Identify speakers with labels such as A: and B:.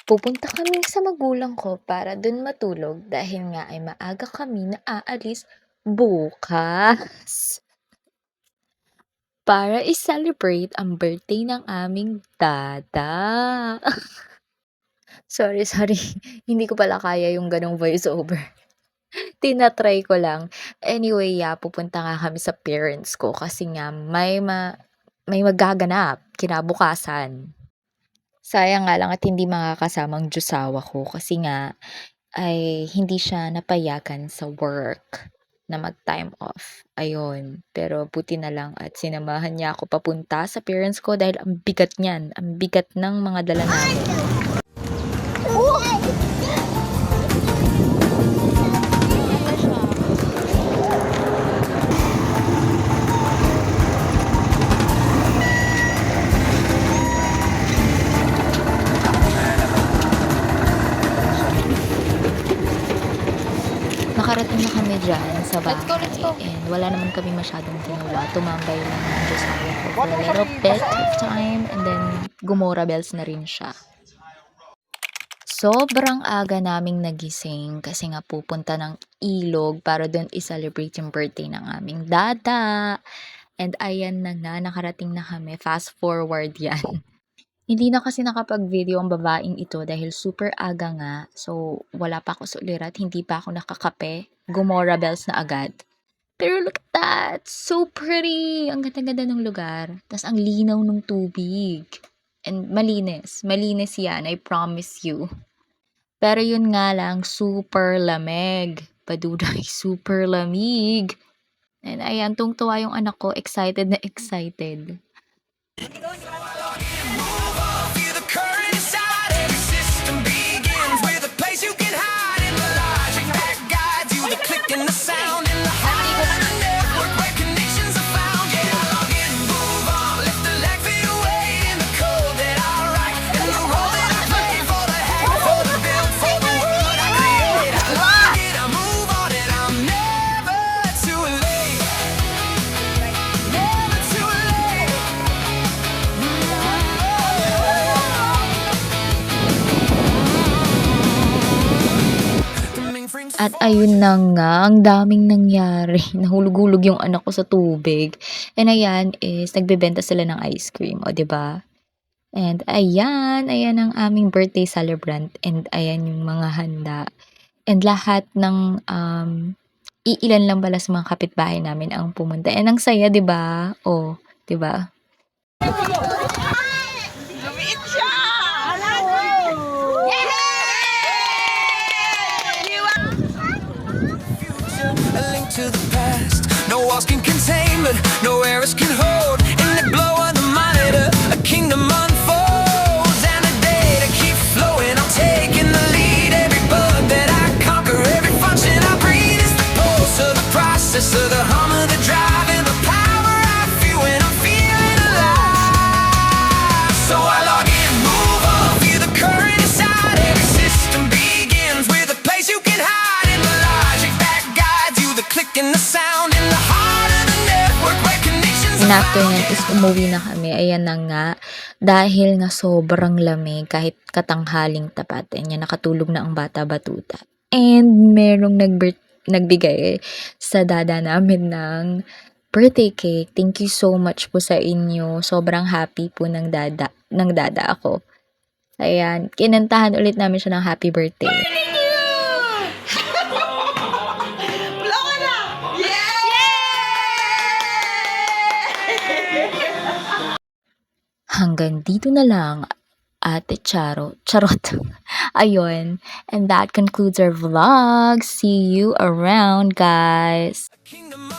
A: Pupunta kami sa magulang ko para dun matulog dahil nga ay maaga kami na aalis bukas para i-celebrate ang birthday ng aming dada. Sorry, hindi ko pala kaya yung ganong voiceover. Tina-try ko lang. Anyway, pupunta nga kami sa parents ko kasi nga may magaganap kinabukasan. Sayang nga lang at hindi makakasama ang jusawa ko kasi nga ay hindi siya napayagan sa work na mag-time off. Ayun. Pero buti na lang at sinamahan niya ako papunta sa parents ko dahil ang bigat niyan. Ang bigat ng mga dala namin. Nakarating na kami dyan sa bahay.
B: Let's go.
A: And wala naman kami masyadong ginawa. Tumambay lang ng Josiah ko for a little bit of time. And then, gumora bells na rin siya. Sobrang aga naming nagising kasi nga pupunta ng ilog para doon i-celebrate yung birthday ng aming dada. And ayan na nga, nakarating na kami. Fast forward yan. Hindi na kasi nakapag-video ang babaeng ito dahil super aga nga. So, wala pa ako sa ulirat, hindi pa ako nakakape. Gomora bells na agad. Pero look at that! So pretty! Ang ganda-ganda ng lugar. Tapos ang linaw ng tubig. And malinis. Malinis yan, I promise you. Pero yun nga lang, super lamig. Paduday, super lamig. And ayan, tungtuwa yung anak ko, excited na excited. At ayun na nga, ang daming nangyari. Nahulog-hulog yung anak ko sa tubig. And ayan is, nagbebenta sila ng ice cream, o 'di ba? And ayan ang aming birthday celebrant. And ayan yung mga handa. And lahat ng, iilan lang pala sa mga kapitbahay namin ang pumunta. And ang saya, 'di ba? Oh, 'di ba?
B: Lumiit siya!
C: A link to the past. No walls can contain, but no arrows can hold. In the glow of the monitor, a kingdom unfolds, and a day to keep flowing. I'm taking the lead. Every bug that I conquer, every function I breathe is the pulse of the process, of the hum of the drive, and the power I feel when I'm feeling alive. So I log in, move on, feel the current inside. Every system begins with a place you can hide, in the logic that guides you, the click and the sound in the heart of the network where connections
A: And
C: are
A: after
C: found.
A: nyan is umuwi na kami. Ayan na nga. Dahil nga sobrang lamig kahit katanghaling tapat. Ayan, nakatulog na ang bata batuta. And merong nagbigay sa dada namin ng birthday cake. Thank you so much po sa inyo. Sobrang happy po ng dada ako. Ayan, kinantahan ulit namin siya ng happy birthday.
B: Blow ka na!
A: Hanggang dito na lang, Ate Charo. Charot. Ayun. And that concludes our vlog. See you around, guys.
C: Kingdom